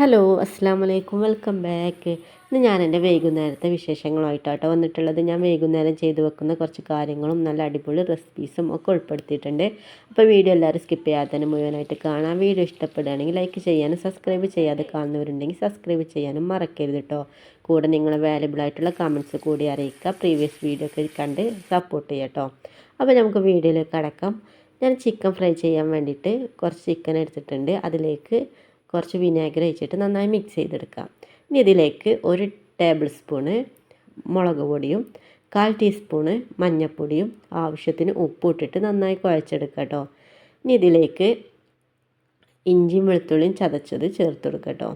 Hello അസ്സാം വലൈക്കും welcome back. ഇന്ന് ഞാൻ എൻ്റെ വൈകുന്നേരത്തെ വിശേഷങ്ങളുമായിട്ടാട്ടോ വന്നിട്ടുള്ളത്. ഞാൻ വൈകുന്നേരം ചെയ്തു വെക്കുന്ന കുറച്ച് കാര്യങ്ങളും നല്ല അടിപൊളി റെസിപ്പീസും ഒക്കെ ഉൾപ്പെടുത്തിയിട്ടുണ്ട്. അപ്പോൾ വീഡിയോ എല്ലാവരും സ്കിപ്പ് ചെയ്യാതെ തന്നെ മുഴുവനായിട്ട് കാണാം. വീഡിയോ ഇഷ്ടപ്പെടുകയാണെങ്കിൽ ലൈക്ക് ചെയ്യാനും സബ്സ്ക്രൈബ് ചെയ്യാതെ കാണുന്നവരുണ്ടെങ്കിൽ സബ്സ്ക്രൈബ് ചെയ്യാനും മറക്കരുത് കേട്ടോ. കൂടെ നിങ്ങൾ വാല്യുബിൾ ആയിട്ടുള്ള കമൻറ്റ്സ് കൂടി അറിയിക്കുക. പ്രീവിയസ് വീഡിയോ ഒക്കെ കണ്ട് സപ്പോർട്ട് ചെയ്യാം കേട്ടോ. അപ്പോൾ നമുക്ക് വീഡിയോയിലേക്ക് കടക്കാം. ഞാൻ ചിക്കൻ ഫ്രൈ ചെയ്യാൻ വേണ്ടിയിട്ട് കുറച്ച് ചിക്കൻ എടുത്തിട്ടുണ്ട്. അതിലേക്ക് കുറച്ച് വിനാഗിരി ഒഴിച്ചിട്ട് നന്നായി മിക്സ് ചെയ്തെടുക്കാം. ഇനി ഇതിലേക്ക് 1 ടേബിൾ സ്പൂണ് മുളക് പൊടിയും 1/4 ടീസ്പൂണ് മഞ്ഞൾപ്പൊടിയും ആവശ്യത്തിന് ഉപ്പും ഇട്ടിട്ട് നന്നായി കുഴച്ചെടുക്കുക കേട്ടോ. ഇനി ഇതിലേക്ക് ഇഞ്ചിയും വെളുത്തുള്ളിയും ചതച്ചത് ചേർത്ത് കൊടുക്കുക കേട്ടോ.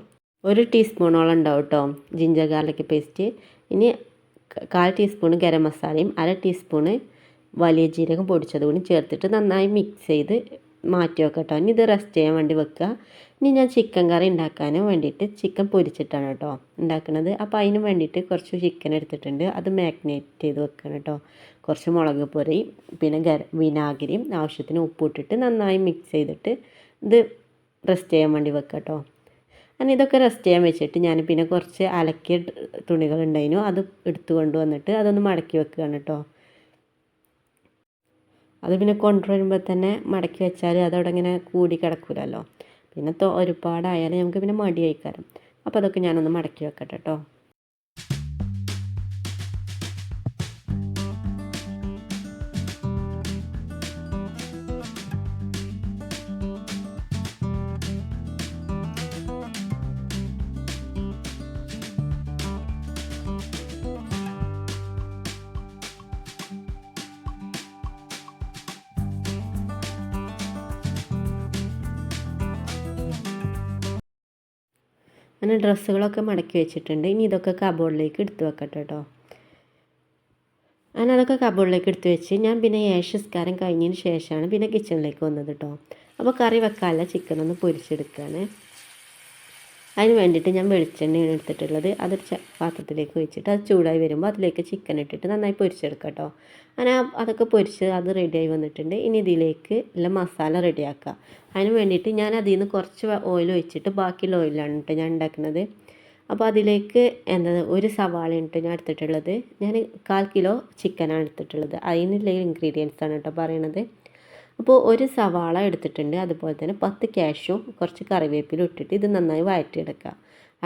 1 ടീസ്പൂണോളം ഉണ്ടാവും കേട്ടോ ജിഞ്ചർ ഗാർലിക് പേസ്റ്റ്. ഇനി 1/4 ടീസ്പൂണ് ഗരം മസാലയും 1/2 ടീസ്പൂണ് വലിയ ജീരകം പൊടിച്ചത് കൂടി ചേർത്തിട്ട് നന്നായി മിക്സ് ചെയ്ത് മാറ്റി വെക്കാം കേട്ടോ. ഇനി ഇത് റെസ്റ്റ് ചെയ്യാൻ വേണ്ടി വെക്കുക. ഇനി ഞാൻ ചിക്കൻ കറി ഉണ്ടാക്കാനും വേണ്ടിയിട്ട് ചിക്കൻ പൊരിച്ചിട്ടാണ് കേട്ടോ ഉണ്ടാക്കുന്നത്. അപ്പോൾ അതിന് വേണ്ടിയിട്ട് കുറച്ച് ചിക്കൻ എടുത്തിട്ടുണ്ട്. അത് മാഗ്നേറ്റ് ചെയ്ത് വെക്കണം കേട്ടോ. കുറച്ച് മുളക് പൊടി പിന്നെ വിനാഗിരിയും ആവശ്യത്തിന് ഉപ്പിട്ടിട്ട് നന്നായി മിക്സ് ചെയ്തിട്ട് ഇത് റെസ്റ്റ് ചെയ്യാൻ വേണ്ടി വെക്കാം കേട്ടോ. അങ്ങനെ ഇതൊക്കെ റെസ്റ്റ് ചെയ്യാൻ വെച്ചിട്ട് ഞാൻ പിന്നെ കുറച്ച് അലക്കിയ തുണികളുണ്ടായിരുന്നു. അത് എടുത്തു കൊണ്ടുവന്നിട്ട് അതൊന്ന് മടക്കി വെക്കുകയാണ് കേട്ടോ. അത് പിന്നെ കൊണ്ടുവരുമ്പോൾ തന്നെ മടക്കി വെച്ചാൽ അതവിടെ ഇങ്ങനെ കൂടി കിടക്കില്ലല്ലോ. പിന്നെ ഒരുപാടായാലും നമുക്ക് പിന്നെ മടിയായി കയറും. അപ്പോൾ അതൊക്കെ ഞാനൊന്ന് മടക്കി വെക്കട്ടെ കേട്ടോ. അങ്ങനെ ഡ്രസ്സുകളൊക്കെ മടക്കി വെച്ചിട്ടുണ്ട്. ഇനി ഇതൊക്കെ കബോർഡിലേക്ക് എടുത്ത് വെക്കട്ടെ കേട്ടോ. അങ്ങനെ അതൊക്കെ കബോർഡിലേക്ക് എടുത്ത് വെച്ച് ഞാൻ പിന്നെ ഏഷ്യസ്കാരം കഴിഞ്ഞതിന് ശേഷമാണ് പിന്നെ കിച്ചണിലേക്ക് വന്നത് കേട്ടോ. അപ്പോൾ കറി വെക്കാനുള്ള ചിക്കൻ ഒന്ന് പൊരിച്ചെടുക്കുകയാണ്. അതിന് വേണ്ടിയിട്ട് ഞാൻ വെളിച്ചെണ്ണയാണ് എടുത്തിട്ടുള്ളത്. അതൊരു പാത്രത്തിലേക്ക് ഒഴിച്ചിട്ട് അത് ചൂടായി വരുമ്പോൾ അതിലേക്ക് ചിക്കൻ ഇട്ടിട്ട് നന്നായി പൊരിച്ചെടുക്കാം കേട്ടോ. അങ്ങനെ അതൊക്കെ പൊരിച്ച് അത് റെഡിയായി വന്നിട്ടുണ്ട്. ഇനി ഇതിലേക്ക് ഉള്ള മസാല റെഡിയാക്കുക. അതിന് വേണ്ടിയിട്ട് ഞാൻ അതിൽ നിന്ന് കുറച്ച് ഓയിൽ ഒഴിച്ചിട്ട് ബാക്കിയുള്ള ഓയിലാണ് കേട്ടോ ഞാൻ ഉണ്ടാക്കുന്നത്. അപ്പോൾ അതിലേക്ക് ഒരു സവാളയാണ് കേട്ടോ ഞാൻ എടുത്തിട്ടുള്ളത്. ഞാൻ 1/4 കിലോ ചിക്കനാണ് എടുത്തിട്ടുള്ളത്. അതിനുള്ള ഇൻഗ്രീഡിയൻസാണ് കേട്ടോ പറയണത്. അപ്പോൾ ഒരു സവാള എടുത്തിട്ടുണ്ട്. അതുപോലെ തന്നെ 10 കാഷ്യും കുറച്ച് കറിവേപ്പിലും ഇട്ടിട്ട് ഇത് നന്നായി വഴറ്റിയെടുക്കുക.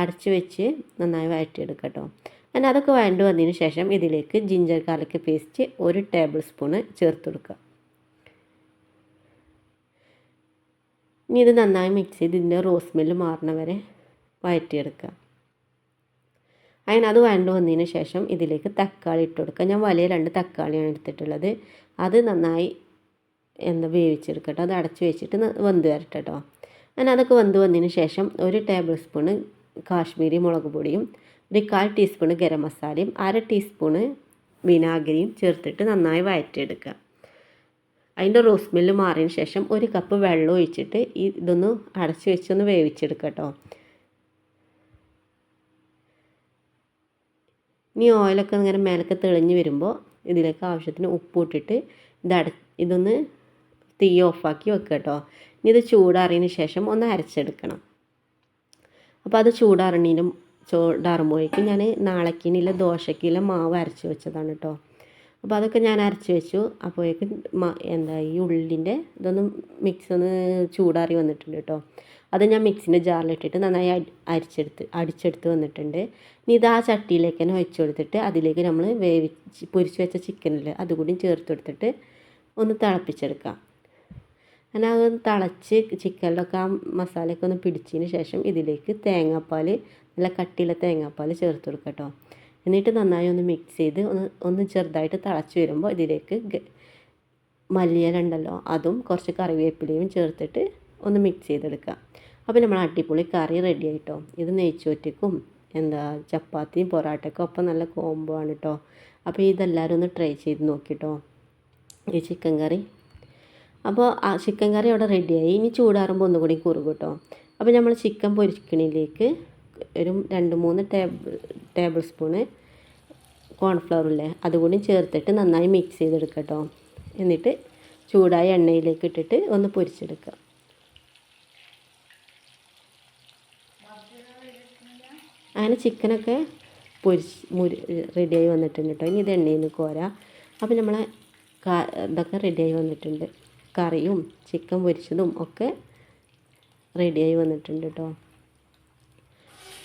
അടച്ച് വെച്ച് നന്നായി വഴറ്റിയെടുക്കുക കേട്ടോ. അങ്ങനെ അതൊക്കെ വഴണ്ട് വന്നതിന് ശേഷം ഇതിലേക്ക് ginger garlic paste 1 table spoon ചേർത്ത് കൊടുക്കുക. ഇനി ഇത് നന്നായി മിക്സ് ചെയ്ത് ഇതിൻ്റെ റോസ് സ്മെല്ല് മാറണ വരെ വഴറ്റിയെടുക്കുക. അങ്ങനെ അത് വഴണ്ട് വന്നതിന് ശേഷം ഇതിലേക്ക് തക്കാളി ഇട്ട് കൊടുക്കുക. ഞാൻ വലിയ 2 തക്കാളിയാണ് എടുത്തിട്ടുള്ളത്. അത് നന്നായി വേവിച്ചെടുക്കട്ടോ. അത് അടച്ച് വെച്ചിട്ട് വെന്ത് വരട്ടെ കേട്ടോ. അങ്ങനെ അതൊക്കെ വെന്ത് വന്നതിന് ശേഷം 1 ടേബിൾ സ്പൂണ് കാശ്മീരി മുളക് പൊടിയും 1/4 ടീസ്പൂണ് ഗരം മസാലയും 1/2 ടീസ്പൂണ് വിനാഗിരിയും ചേർത്തിട്ട് നന്നായി വഴറ്റിയെടുക്കുക. അതിൻ്റെ റോസ് സ്മെല്ല് മാറിയതിന് ശേഷം 1 കപ്പ് വെള്ളം ഒഴിച്ചിട്ട് ഇതൊന്ന് അടച്ച് വെച്ചൊന്ന് വേവിച്ചെടുക്കുക കേട്ടോ. ഇനി ഓയിലൊക്കെ ഇങ്ങനെ മേലൊക്കെ തെളിഞ്ഞ് വരുമ്പോൾ ഇതിലേക്ക് ആവശ്യത്തിന് ഉപ്പ് ഇട്ടിട്ട് ഇതൊന്ന് തീ ഓഫാക്കി വെക്കുക കേട്ടോ. ഇനി ഇത് ചൂടാറിയതിന് ശേഷം ഒന്ന് അരച്ചെടുക്കണം. അപ്പോൾ അത് ചൂടാറുമ്പോഴേക്കും ഞാൻ നാളേക്കിനില്ല ദോശക്കില്ല മാവ് അരച്ച് വെച്ചതാണ് കേട്ടോ. അപ്പോൾ അതൊക്കെ ഞാൻ അരച്ച് വെച്ചു. അപ്പോഴേക്കും ഈ ഉള്ളിൻ്റെ ഇതൊന്ന് മിക്സ് ഒന്ന് ചൂടാറി വന്നിട്ടുണ്ട് കേട്ടോ. അത് ഞാൻ മിക്സിൻ്റെ ജാറിലിട്ടിട്ട് നന്നായി അടിച്ചെടുത്ത് വന്നിട്ടുണ്ട്. ഇനി ഇത് ആ ചട്ടിയിലേക്ക് തന്നെ ഒഴിച്ച് കൊടുത്തിട്ട് അതിലേക്ക് നമ്മൾ പൊരിച്ച് വെച്ച ചിക്കനിൽ അതുകൂടി ചേർത്ത് കൊടുത്തിട്ട് ഒന്ന് തിളപ്പിച്ചെടുക്കാം. അങ്ങനെ അത് തിളച്ച് ചിക്കനിലൊക്കെ ആ മസാലയൊക്കെ ഒന്ന് പിടിച്ചതിന് ശേഷം ഇതിലേക്ക് തേങ്ങാപ്പാൽ, നല്ല കട്ടിയുള്ള തേങ്ങാപ്പാൽ ചേർത്ത് കൊടുക്കുക കേട്ടോ. എന്നിട്ട് നന്നായി ഒന്ന് മിക്സ് ചെയ്ത് ഒന്ന് ചെറുതായിട്ട് തിളച്ച് വരുമ്പോൾ ഇതിലേക്ക് മല്ലിയില ഉണ്ടല്ലോ അതും കുറച്ച് കറിവേപ്പിലയും ചേർത്തിട്ട് ഒന്ന് മിക്സ് ചെയ്തെടുക്കുക. അപ്പോൾ നമ്മൾ അടിപൊളി കറി റെഡി ആയിട്ടോ. ഇത് നെയ്ച്ചോറ്റക്കും ചപ്പാത്തിയും പൊറാട്ടയ്ക്കും ഒപ്പം നല്ല കോംബോ ആണ് കേട്ടോ. അപ്പോൾ ഇതെല്ലാവരും ഒന്ന് ട്രൈ ചെയ്ത് നോക്കിട്ടോ ഈ ചിക്കൻ കറി. അപ്പോൾ ആ ചിക്കൻ കറി അവിടെ റെഡിയായി. ഇനി ചൂടാറുമ്പോൾ ഒന്നുകൂടി കുറുകും കേട്ടോ. അപ്പോൾ നമ്മൾ ചിക്കൻ പൊരിക്കണിലേക്ക് ഒരു 2-3 ടേബിൾ സ്പൂണ് കോൺഫ്ലവറില്ലേ അതുകൂടി ചേർത്തിട്ട് നന്നായി മിക്സ് ചെയ്തെടുക്കുക കേട്ടോ. എന്നിട്ട് ചൂടായ എണ്ണയിലേക്ക് ഇട്ടിട്ട് ഒന്ന് പൊരിച്ചെടുക്കുക. അങ്ങനെ ചിക്കനൊക്കെ റെഡിയായി വന്നിട്ടുണ്ട് കേട്ടോ. ഇനി ഇത് എണ്ണയിൽ നിന്ന് കോരാ. അപ്പോൾ നമ്മളെ ഇതൊക്കെ റെഡിയായി വന്നിട്ടുണ്ട്. കറിയും ചിക്കൻ പൊരിച്ചതും ഒക്കെ റെഡിയായി വന്നിട്ടുണ്ട് കേട്ടോ.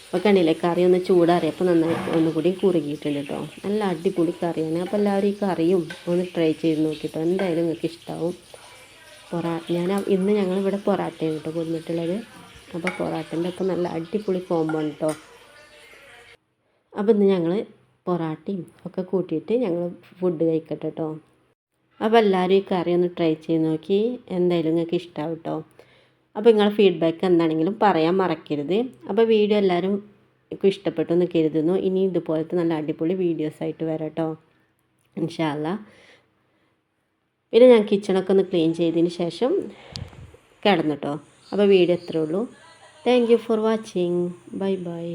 അപ്പോൾ കണ്ടില്ലേ, കറി ഒന്ന് ചൂടാറിയപ്പോൾ നന്നായിട്ട് ഒന്നുകൂടി കുറുകിയിട്ടുണ്ട് കേട്ടോ. നല്ല അടിപൊളി കറിയാണ്. അപ്പോൾ എല്ലാവരും ഈ കറിയും ഒന്ന് ട്രൈ ചെയ്ത് നോക്കിട്ടോ. എന്തായാലും നിങ്ങൾക്ക് ഇഷ്ടമാവും. ഇന്ന് ഞങ്ങളിവിടെ പൊറാട്ടയാണ് കേട്ടോ കൊടുത്തിട്ടുള്ളത്. അപ്പോൾ പൊറാട്ടൻ്റെ ഒപ്പം നല്ല അടിപൊളി കോമ്പോ ആണ് കേട്ടോ. അപ്പോൾ ഇന്ന് ഞങ്ങൾ പൊറാട്ടയും ഒക്കെ കൂട്ടിയിട്ട് ഞങ്ങൾ ഫുഡ് കഴിക്കട്ടെ കേട്ടോ. അപ്പോൾ എല്ലാവരും ഈ കറി ഒന്ന് ട്രൈ ചെയ്ത് നോക്കി. എന്തായാലും നിങ്ങൾക്ക് ഇഷ്ടമാവും കേട്ടോ. അപ്പോൾ നിങ്ങളുടെ ഫീഡ്ബാക്ക് എന്താണെങ്കിലും പറയാൻ മറക്കരുത്. അപ്പോൾ വീഡിയോ എല്ലാവരും ഇഷ്ടപ്പെട്ടു എന്ന് കരുതുന്നു. ഇനി ഇതുപോലത്തെ നല്ല അടിപൊളി വീഡിയോസായിട്ട് വരാം കേട്ടോ, ഇൻഷാ അല്ലാ. പിന്നെ ഞാൻ കിച്ചണൊക്കെ ഒന്ന് ക്ലീൻ ചെയ്തതിന് ശേഷം കിടന്നു കേട്ടോ. അപ്പോൾ വീഡിയോ എത്രയേ ഉള്ളൂ. Thank you for watching. Bye bye.